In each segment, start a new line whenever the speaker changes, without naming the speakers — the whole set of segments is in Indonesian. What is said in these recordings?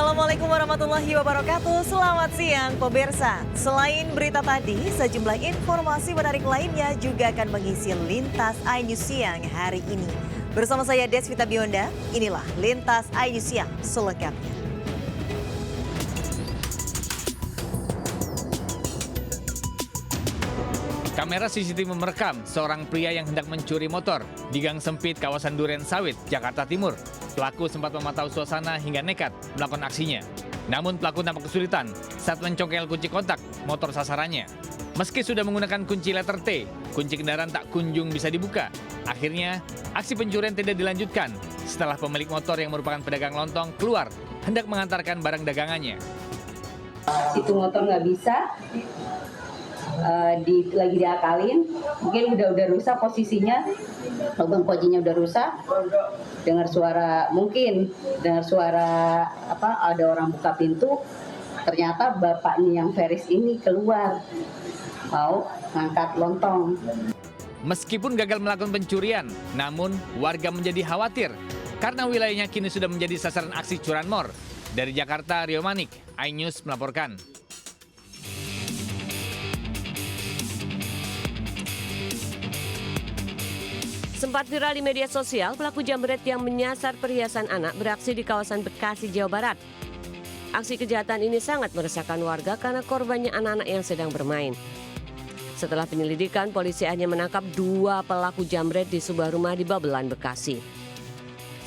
Assalamualaikum warahmatullahi wabarakatuh. Selamat siang pemirsa. Selain berita tadi, sejumlah informasi menarik lainnya juga akan mengisi Lintas iNews Siang hari ini. Bersama saya Desvita Bionda, inilah Lintas iNews Siang selengkapnya.
Kamera CCTV merekam seorang pria yang hendak mencuri motor di gang sempit kawasan Duren Sawit, Jakarta Timur. Pelaku sempat memantau suasana hingga nekat melakukan aksinya. Namun pelaku tampak kesulitan saat mencongkel kunci kontak motor sasarannya. Meski sudah menggunakan kunci letter T, kunci kendaraan tak kunjung bisa dibuka. Akhirnya, aksi pencurian tidak dilanjutkan setelah pemilik motor yang merupakan pedagang lontong keluar hendak mengantarkan barang dagangannya.
Itu motor nggak bisa. Lagi diakalin, mungkin udah rusak posisinya, lubang kuncinya udah rusak. Dengar suara ada orang buka pintu, ternyata bapaknya yang Feris ini keluar mau ngangkat lontong.
Meskipun gagal melakukan pencurian, namun warga menjadi khawatir karena wilayahnya kini sudah menjadi sasaran aksi curanmor. Dari Jakarta, Rio Manik, iNews melaporkan.
Sempat viral di media sosial, pelaku jambret yang menyasar perhiasan anak beraksi di kawasan Bekasi, Jawa Barat. Aksi kejahatan ini sangat meresahkan warga karena korbannya anak-anak yang sedang bermain. Setelah penyelidikan, polisi hanya menangkap 2 pelaku jambret di sebuah rumah di Babelan, Bekasi.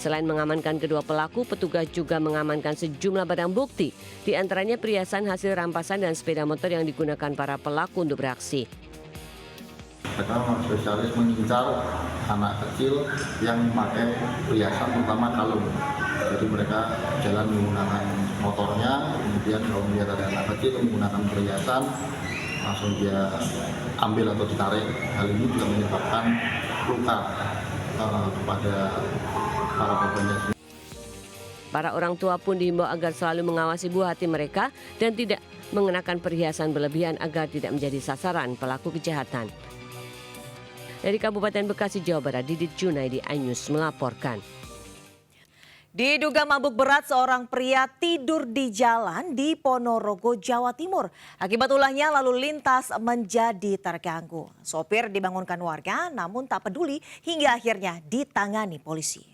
Selain mengamankan kedua pelaku, petugas juga mengamankan sejumlah barang bukti, di antaranya perhiasan hasil rampasan dan sepeda motor yang digunakan para pelaku untuk beraksi.
Mereka spesialis mengincar anak kecil yang memakai perhiasan terutama kalung. Jadi mereka jalan menggunakan motornya, kemudian kalau melihat ada anak kecil menggunakan perhiasan, langsung dia ambil atau ditarik. Hal ini juga menyebabkan luka kepada para korbannya.
Para orang tua pun diimbau agar selalu mengawasi buah hati mereka dan tidak mengenakan perhiasan berlebihan agar tidak menjadi sasaran pelaku kejahatan. Dari Kabupaten Bekasi, Jawa Barat, Didit Junaidi, iNews melaporkan.
Diduga mabuk berat, seorang pria tidur di jalan di Ponorogo, Jawa Timur. Akibat ulahnya lalu lintas menjadi terganggu. Sopir dibangunkan warga namun tak peduli hingga akhirnya ditangani polisi.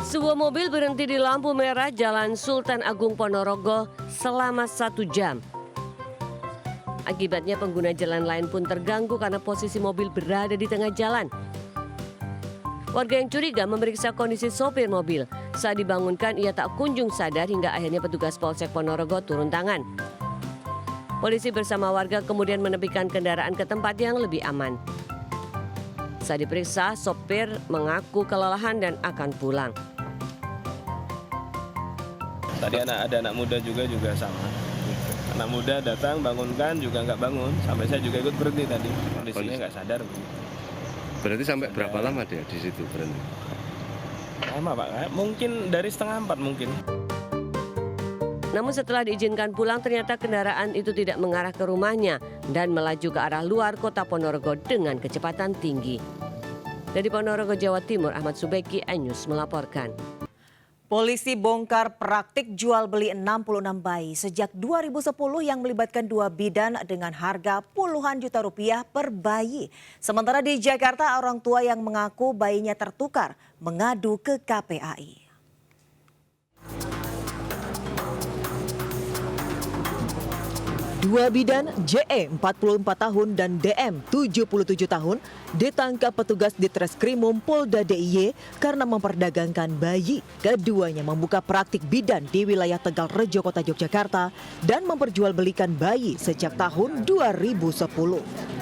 Sebuah mobil berhenti di lampu merah Jalan Sultan Agung Ponorogo selama 1 jam. Akibatnya pengguna jalan lain pun terganggu karena posisi mobil berada di tengah jalan. Warga yang curiga memeriksa kondisi sopir mobil. Saat dibangunkan ia tak kunjung sadar hingga akhirnya petugas Polsek Ponorogo turun tangan. Polisi bersama warga kemudian menepikan kendaraan ke tempat yang lebih aman. Saat diperiksa, sopir mengaku kelelahan dan akan pulang.
Tadi ada anak muda juga sama. Anak muda datang bangunkan juga nggak bangun. Sampai saya juga ikut berhenti tadi. Kondisinya nggak sadar.
Berarti sampai berapa lama dia di situ berhenti?
Lama Pak, mungkin dari 3:30 mungkin.
Namun setelah diizinkan pulang ternyata kendaraan itu tidak mengarah ke rumahnya dan melaju ke arah luar kota Ponorogo dengan kecepatan tinggi. Dari Ponorogo, Jawa Timur, Ahmad Subeki, iNews melaporkan.
Polisi bongkar praktik jual beli 66 bayi sejak 2010 yang melibatkan 2 bidan dengan harga puluhan juta rupiah per bayi. Sementara di Jakarta, orang tua yang mengaku bayinya tertukar mengadu ke KPAI. Dua bidan JE 44 tahun dan DM 77 tahun ditangkap petugas di Treskrimum Polda DIY karena memperdagangkan bayi. Keduanya membuka praktik bidan di wilayah Tegal Rejo, Kota Yogyakarta dan memperjualbelikan bayi sejak tahun 2010.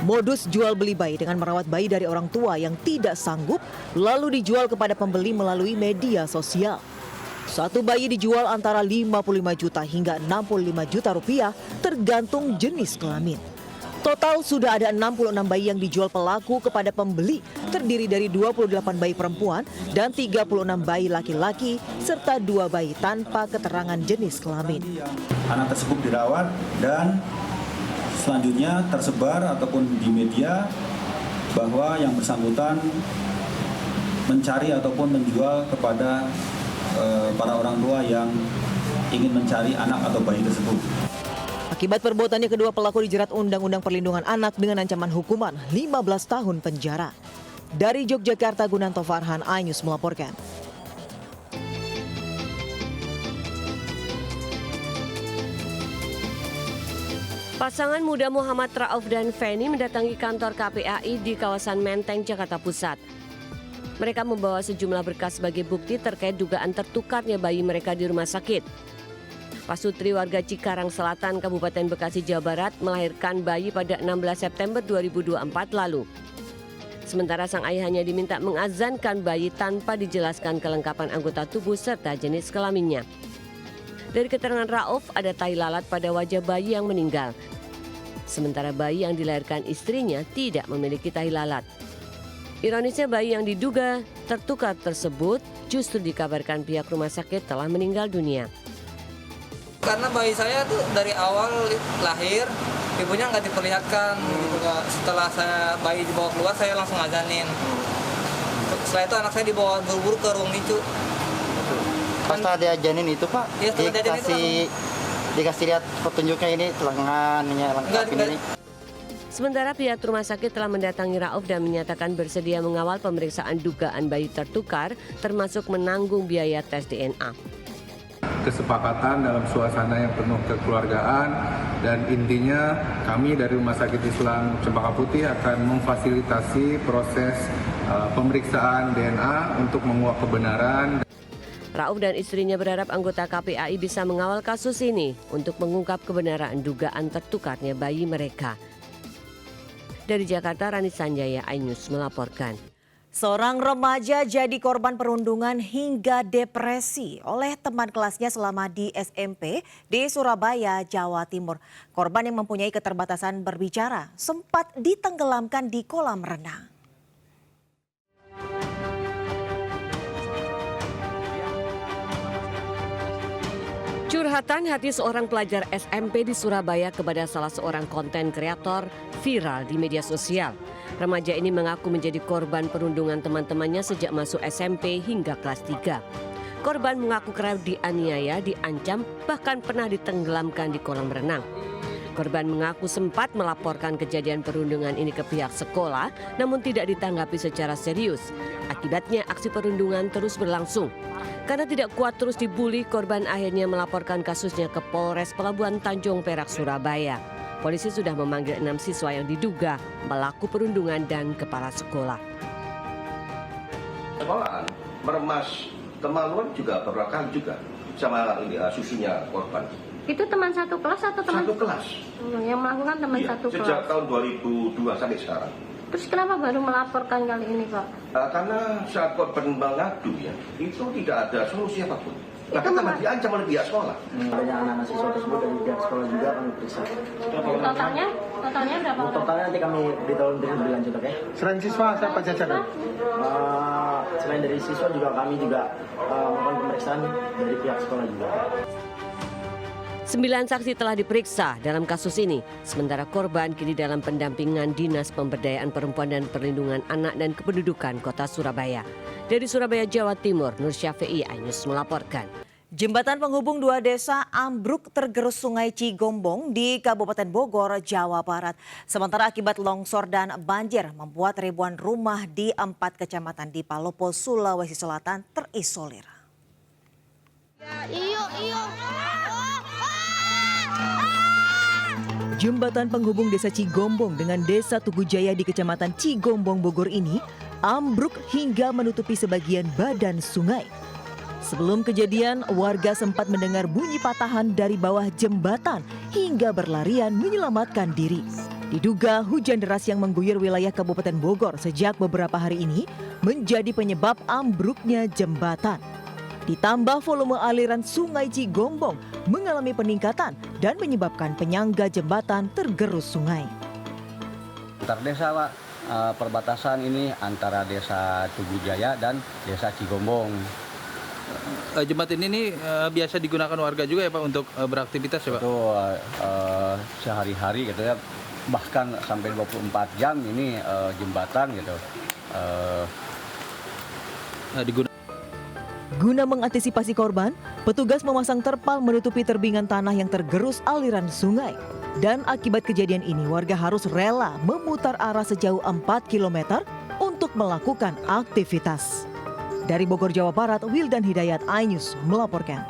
Modus jual beli bayi dengan merawat bayi dari orang tua yang tidak sanggup lalu dijual kepada pembeli melalui media sosial. Satu bayi dijual antara 55 juta hingga 65 juta rupiah tergantung jenis kelamin. Total sudah ada 66 bayi yang dijual pelaku kepada pembeli, terdiri dari 28 bayi perempuan dan 36 bayi laki-laki serta 2 bayi tanpa keterangan jenis kelamin.
Anak tersebut dirawat dan selanjutnya tersebar ataupun di media bahwa yang bersangkutan mencari ataupun menjual kepada para orang tua yang ingin mencari anak atau bayi tersebut.
Akibat perbuatannya, kedua pelaku dijerat Undang-Undang Perlindungan Anak dengan ancaman hukuman 15 tahun penjara. Dari Yogyakarta, Gunanto Farhan, iNews melaporkan.
Pasangan muda Muhammad Rauf dan Feni mendatangi kantor KPAI di kawasan Menteng, Jakarta Pusat. Mereka membawa sejumlah berkas sebagai bukti terkait dugaan tertukarnya bayi mereka di rumah sakit. Pasutri warga Cikarang Selatan, Kabupaten Bekasi, Jawa Barat melahirkan bayi pada 16 September 2024 lalu. Sementara sang ayah hanya diminta mengazankan bayi tanpa dijelaskan kelengkapan anggota tubuh serta jenis kelaminnya. Dari keterangan Rauf, ada tai lalat pada wajah bayi yang meninggal. Sementara bayi yang dilahirkan istrinya tidak memiliki tai lalat. Ironisnya, bayi yang diduga tertukar tersebut justru dikabarkan pihak rumah sakit telah meninggal dunia.
Karena bayi saya tuh dari awal lahir, ibunya nggak diperlihatkan. Gitu. Setelah bayi dibawa keluar, saya langsung azanin. Setelah itu anak saya dibawa buru-buru ke ruang NICU.
Pas diajanin itu Pak,
ya,
dikasih lihat petunjuknya ini lengannya lengkap ini.
Sementara pihak rumah sakit telah mendatangi Rauf dan menyatakan bersedia mengawal pemeriksaan dugaan bayi tertukar, termasuk menanggung biaya tes DNA.
Kesepakatan dalam suasana yang penuh kekeluargaan, dan intinya kami dari Rumah Sakit Islam Cempaka Putih akan memfasilitasi proses pemeriksaan DNA untuk menguak kebenaran.
Rauf dan istrinya berharap anggota KPAI bisa mengawal kasus ini untuk mengungkap kebenaran dugaan tertukarnya bayi mereka. Dari Jakarta, Rani Sanjaya, iNews melaporkan.
Seorang remaja jadi korban perundungan hingga depresi oleh teman kelasnya selama di SMP di Surabaya, Jawa Timur. Korban yang mempunyai keterbatasan berbicara sempat ditenggelamkan di kolam renang.
Curhatan hati seorang pelajar SMP di Surabaya kepada salah seorang konten kreator viral di media sosial. Remaja ini mengaku menjadi korban perundungan teman-temannya sejak masuk SMP hingga kelas 3. Korban mengaku kerap dianiaya, diancam, bahkan pernah ditenggelamkan di kolam renang. Korban mengaku sempat melaporkan kejadian perundungan ini ke pihak sekolah, namun tidak ditanggapi secara serius. Akibatnya aksi perundungan terus berlangsung. Karena tidak kuat terus dibully, korban akhirnya melaporkan kasusnya ke Polres Pelabuhan Tanjung Perak, Surabaya. Polisi sudah memanggil 6 siswa yang diduga pelaku perundungan dan kepala sekolah.
Sekolahan meremas kemaluan juga beberapa juga sama susunya korban.
Itu teman satu kelas atau teman?
Satu kelas.
Yang melakukan teman satu kelas.
Sejak tahun 2002 sampai sekarang.
Terus kenapa baru melaporkan kali ini, Pak?
Karena saat korban mengadu ya, itu tidak ada solusi apapun. Bahkan teman diancam oleh pihak sekolah.
Banyak anak-anak siswa tersebut dari pihak sekolah juga kami periksa.
Totalnya berapa?
Totalnya nanti kami beritahu lebih lanjut, oke?
Selain siswa, siapa saja dong?
Selain dari siswa juga kami melakukan pemeriksaan dari pihak sekolah juga.
9 saksi telah diperiksa dalam kasus ini, sementara korban kini dalam pendampingan Dinas Pemberdayaan Perempuan dan Perlindungan Anak dan Kependudukan Kota Surabaya. Dari Surabaya, Jawa Timur, Nur Syafi'i, iNews melaporkan.
Jembatan penghubung dua desa ambruk tergerus Sungai Cigombong di Kabupaten Bogor, Jawa Barat. Sementara akibat longsor dan banjir membuat ribuan rumah di 4 kecamatan di Palopo, Sulawesi Selatan terisolir. Jembatan penghubung desa Cigombong dengan desa Tugu Jaya di Kecamatan Cigombong, Bogor ini ambruk hingga menutupi sebagian badan sungai. Sebelum kejadian, warga sempat mendengar bunyi patahan dari bawah jembatan hingga berlarian menyelamatkan diri. Diduga hujan deras yang mengguyur wilayah Kabupaten Bogor sejak beberapa hari ini menjadi penyebab ambruknya jembatan. Ditambah volume aliran Sungai Cigombong mengalami peningkatan dan menyebabkan penyangga jembatan tergerus sungai.
Antar desa, Pak, perbatasan ini antara desa Tugu Jaya dan desa Cigombong.
Jembatan ini biasa digunakan warga juga ya Pak untuk beraktivitas ya Pak?
Itu sehari-hari gitu ya, bahkan sampai 24 jam ini jembatan gitu.
digunakan.
Guna mengantisipasi korban, petugas memasang terpal menutupi terbingan tanah yang tergerus aliran sungai. Dan akibat kejadian ini, warga harus rela memutar arah sejauh 4 km untuk melakukan aktivitas. Dari Bogor, Jawa Barat, Wildan Hidayat, iNews melaporkan.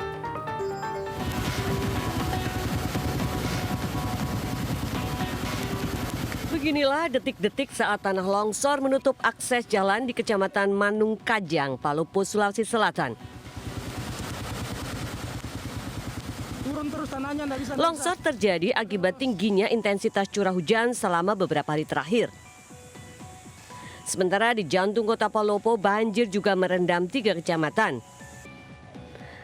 Beginilah detik-detik saat tanah longsor menutup akses jalan di Kecamatan Manung Kajang, Palopo, Sulawesi Selatan. Longsor terjadi akibat tingginya intensitas curah hujan selama beberapa hari terakhir. Sementara di jantung kota Palopo, banjir juga merendam 3 kecamatan.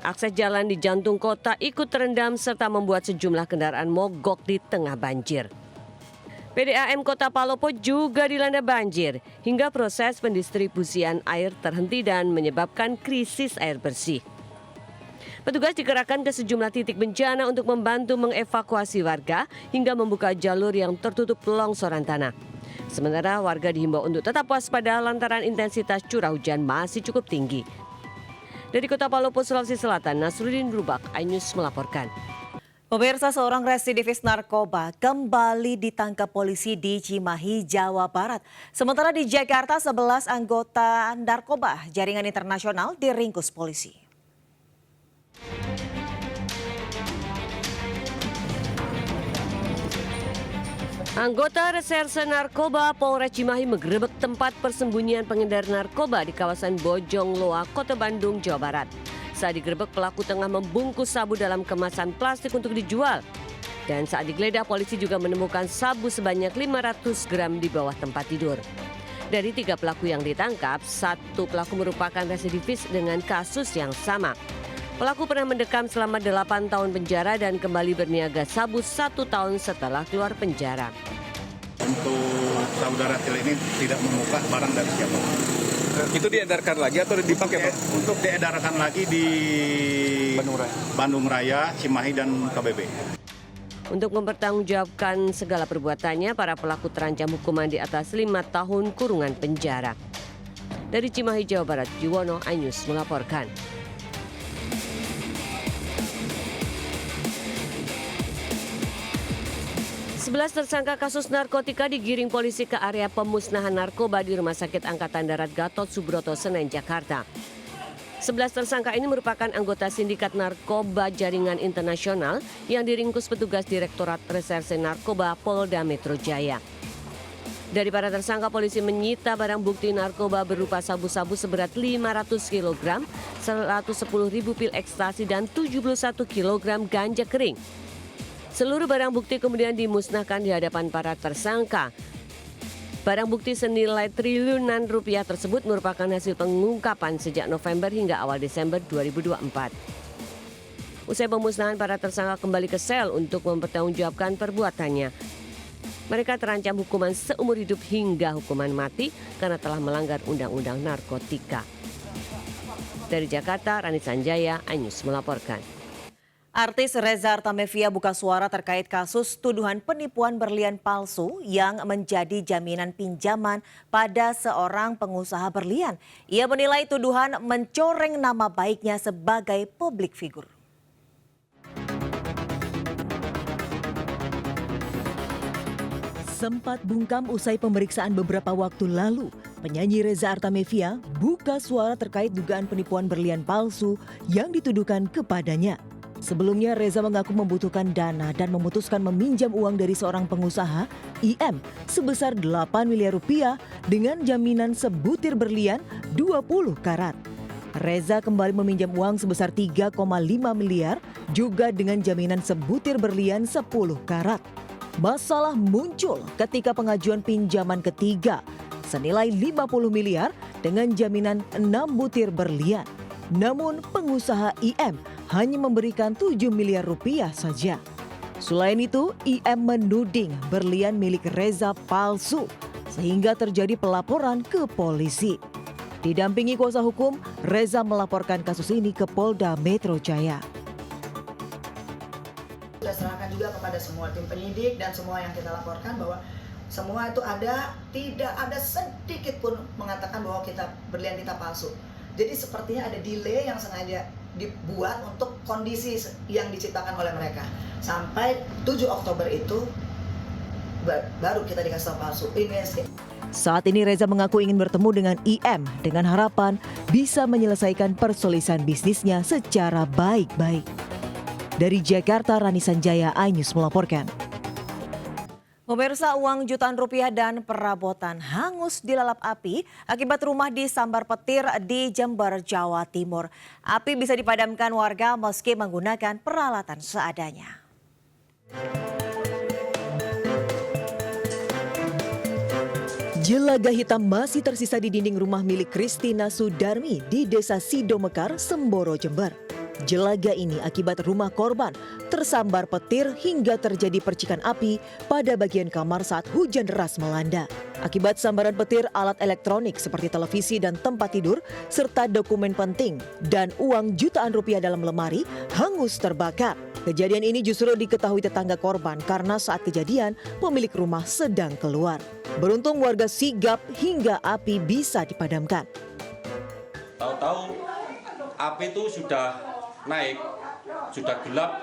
Akses jalan di jantung kota ikut terendam serta membuat sejumlah kendaraan mogok di tengah banjir. PDAM Kota Palopo juga dilanda banjir hingga proses pendistribusian air terhenti dan menyebabkan krisis air bersih. Petugas dikerahkan ke sejumlah titik bencana untuk membantu mengevakuasi warga hingga membuka jalur yang tertutup longsoran tanah. Sementara warga dihimbau untuk tetap waspada lantaran intensitas curah hujan masih cukup tinggi. Dari Kota Palopo, Sulawesi Selatan, Nasruddin Rubak, iNews melaporkan.
Pemirsa, seorang residivis narkoba kembali ditangkap polisi di Cimahi, Jawa Barat. Sementara di Jakarta, 11 anggota narkoba jaringan internasional diringkus polisi.
Anggota Reserse Narkoba Polres Cimahi menggerebek tempat persembunyian pengedar narkoba di kawasan Bojongloa, Kota Bandung, Jawa Barat. Saat digerebek, pelaku tengah membungkus sabu dalam kemasan plastik untuk dijual. Dan saat digeledah, polisi juga menemukan sabu sebanyak 500 gram di bawah tempat tidur. Dari 3 pelaku yang ditangkap, 1 pelaku merupakan residivis dengan kasus yang sama. Pelaku pernah mendekam selama 8 tahun penjara dan kembali berniaga sabu 1 tahun setelah keluar penjara.
Untuk saudara Til ini tidak membuka barang dari siapa. Itu diedarkan lagi atau dipakai Pak? Untuk diedarkan lagi di Bandung Raya, Cimahi, dan KBB.
Untuk mempertanggungjawabkan segala perbuatannya, para pelaku terancam hukuman di atas 5 tahun kurungan penjara. Dari Cimahi, Jawa Barat, Yuwono, iNews melaporkan. Sebelas tersangka kasus narkotika digiring polisi ke area pemusnahan narkoba di Rumah Sakit Angkatan Darat Gatot Subroto, Senen, Jakarta. 11 tersangka ini merupakan anggota sindikat narkoba jaringan internasional yang diringkus petugas Direktorat Reserse Narkoba Polda Metro Jaya. Dari para tersangka, polisi menyita barang bukti narkoba berupa sabu-sabu seberat 500 kg, 110.000 pil ekstasi, dan 71 kg ganja kering. Seluruh barang bukti kemudian dimusnahkan di hadapan para tersangka. Barang bukti senilai triliunan rupiah tersebut merupakan hasil pengungkapan sejak November hingga awal Desember 2024. Usai pemusnahan, para tersangka kembali ke sel untuk mempertanggungjawabkan perbuatannya. Mereka terancam hukuman seumur hidup hingga hukuman mati karena telah melanggar undang-undang narkotika. Dari Jakarta, Rani Sanjaya, iNews melaporkan.
Artis Reza Artamevia buka suara terkait kasus tuduhan penipuan berlian palsu yang menjadi jaminan pinjaman pada seorang pengusaha berlian. Ia menilai tuduhan mencoreng nama baiknya sebagai publik figur. Sempat bungkam usai pemeriksaan beberapa waktu lalu, penyanyi Reza Artamevia buka suara terkait dugaan penipuan berlian palsu yang dituduhkan kepadanya. Sebelumnya, Reza mengaku membutuhkan dana dan memutuskan meminjam uang dari seorang pengusaha, IM, sebesar 8 miliar rupiah dengan jaminan sebutir berlian 20 karat. Reza kembali meminjam uang sebesar 3,5 miliar juga dengan jaminan sebutir berlian 10 karat. Masalah muncul ketika pengajuan pinjaman ketiga senilai 50 miliar dengan jaminan 6 butir berlian. Namun pengusaha IM hanya memberikan 7 miliar rupiah saja. Selain itu, IM menuding berlian milik Reza palsu sehingga terjadi pelaporan ke polisi. Didampingi kuasa hukum, Reza melaporkan kasus ini ke Polda Metro Jaya.
Sudah serahkan juga kepada semua tim penyidik dan semua yang kita laporkan bahwa semua itu ada, tidak ada sedikit pun mengatakan bahwa berlian kita palsu. Jadi sepertinya ada delay yang sengaja dibuat untuk kondisi yang diciptakan oleh mereka. Sampai 7 Oktober itu baru kita dikasih tahu palsu.
Saat ini Reza mengaku ingin bertemu dengan IM dengan harapan bisa menyelesaikan perselisihan bisnisnya secara baik-baik. Dari Jakarta, Rani Sanjaya, iNews melaporkan. Pemirsa, uang jutaan rupiah dan perabotan hangus dilalap api akibat rumah disambar petir di Jember, Jawa Timur. Api bisa dipadamkan warga meski menggunakan peralatan seadanya. Jelaga hitam masih tersisa di dinding rumah milik Kristina Sudarmi di Desa Sidomekar, Semboro, Jember. Jelaga ini akibat rumah korban tersambar petir hingga terjadi percikan api pada bagian kamar saat hujan deras melanda. Akibat sambaran petir, alat elektronik seperti televisi dan tempat tidur, serta dokumen penting dan uang jutaan rupiah dalam lemari hangus terbakar. Kejadian ini justru diketahui tetangga korban karena saat kejadian pemilik rumah sedang keluar. Beruntung warga sigap hingga api bisa dipadamkan.
Tahu-tahu api itu sudah naik, sudah gelap,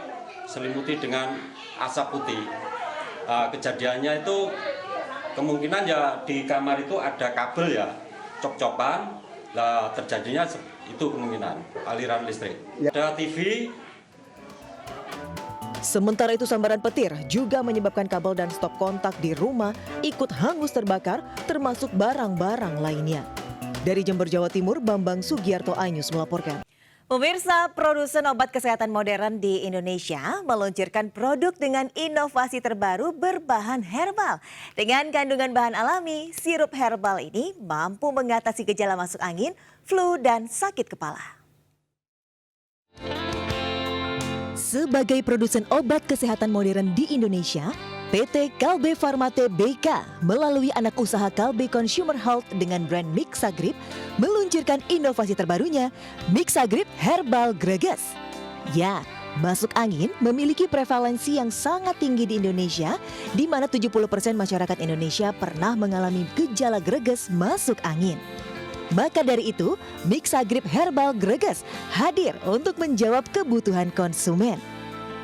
selimuti dengan asap putih. Kejadiannya itu kemungkinan ya di kamar itu ada kabel ya, cop-copan, terjadinya itu kemungkinan aliran listrik. Ada TV.
Sementara itu sambaran petir juga menyebabkan kabel dan stop kontak di rumah ikut hangus terbakar termasuk barang-barang lainnya. Dari Jember, Jawa Timur, Bambang Sugiarto, iNews melaporkan. Pemirsa, produsen obat kesehatan modern di Indonesia meluncurkan produk dengan inovasi terbaru berbahan herbal. Dengan kandungan bahan alami, sirup herbal ini mampu mengatasi gejala masuk angin, flu, dan sakit kepala. Sebagai produsen obat kesehatan modern di Indonesia, PT Kalbe Pharma Tbk melalui anak usaha Kalbe Consumer Health dengan brand Mixagrip meluncurkan inovasi terbarunya, Mixagrip Herbal Greges. Ya, masuk angin memiliki prevalensi yang sangat tinggi di Indonesia, di mana 70% masyarakat Indonesia pernah mengalami gejala greges masuk angin. Maka dari itu, Mixagrip Herbal Greges hadir untuk menjawab kebutuhan konsumen.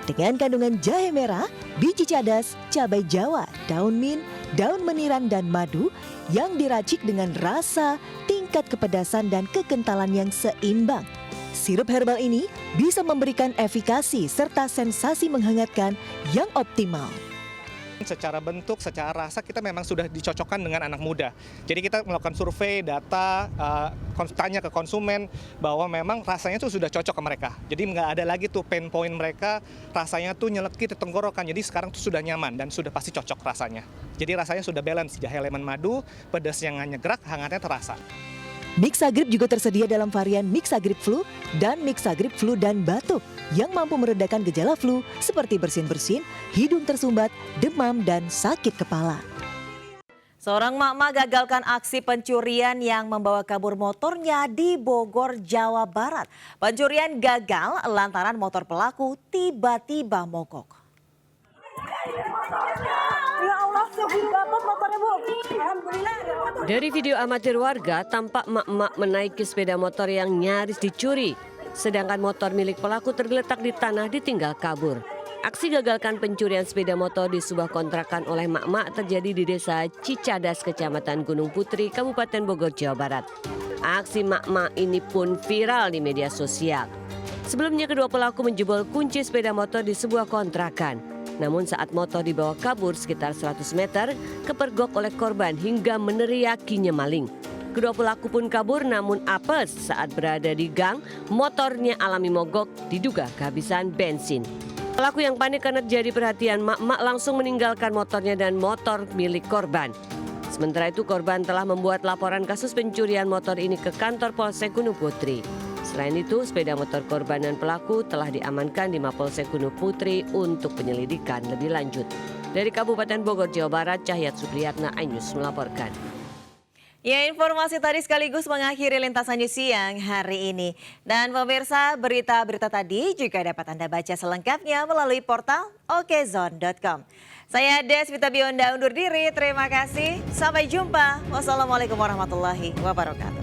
Dengan kandungan jahe merah, biji cadas, cabai jawa, daun mint, daun meniran, dan madu yang diracik dengan rasa, tingkat kepedasan, dan kekentalan yang seimbang. Sirup herbal ini bisa memberikan efikasi serta sensasi menghangatkan yang optimal.
Secara bentuk, secara rasa kita memang sudah dicocokkan dengan anak muda. Jadi kita melakukan survei, data, tanya ke konsumen bahwa memang rasanya tuh sudah cocok ke mereka. Jadi nggak ada lagi tuh pain point mereka, rasanya tuh nyelekit di tenggorokan. Jadi sekarang tuh sudah nyaman dan sudah pasti cocok rasanya. Jadi rasanya sudah balance, jahe lemon madu, pedas yang nyegrak, hangatnya terasa.
Mixagrip juga tersedia dalam varian Mixagrip Flu dan Mixagrip Flu dan Batuk yang mampu meredakan gejala flu seperti bersin-bersin, hidung tersumbat, demam, dan sakit kepala. Seorang mak-mak gagalkan aksi pencurian yang membawa kabur motornya di Bogor, Jawa Barat. Pencurian gagal lantaran motor pelaku tiba-tiba mogok.
Ya Allah, dapat motornya, Bu. Alhamdulillah.
Dari video amatir warga, tampak emak-emak menaiki sepeda motor yang nyaris dicuri. Sedangkan motor milik pelaku tergeletak di tanah ditinggal kabur. Aksi gagalkan pencurian sepeda motor di sebuah kontrakan oleh emak-emak terjadi di Desa Cicadas, Kecamatan Gunung Putri, Kabupaten Bogor, Jawa Barat. Aksi emak-emak ini pun viral di media sosial. Sebelumnya kedua pelaku menjebol kunci sepeda motor di sebuah kontrakan. Namun saat motor dibawa kabur sekitar 100 meter, kepergok oleh korban hingga meneriakinya maling. Kedua pelaku pun kabur namun apes saat berada di gang, motornya alami mogok diduga kehabisan bensin. Pelaku yang panik karena jadi perhatian mak-mak langsung meninggalkan motornya dan motor milik korban. Sementara itu korban telah membuat laporan kasus pencurian motor ini ke kantor Polsek Gunung Putri. Selain itu, sepeda motor korban dan pelaku telah diamankan di Mapolsek Gunung Putri untuk penyelidikan lebih lanjut. Dari Kabupaten Bogor, Jawa Barat, Cahyat Supriyatna, iNews melaporkan.
Ya, informasi tadi sekaligus mengakhiri Lintasan News siang hari ini. Dan pemirsa, berita-berita tadi juga dapat Anda baca selengkapnya melalui portal okezone.com. Saya Deswita Bionda undur diri, terima kasih. Sampai jumpa. Wassalamualaikum warahmatullahi wabarakatuh.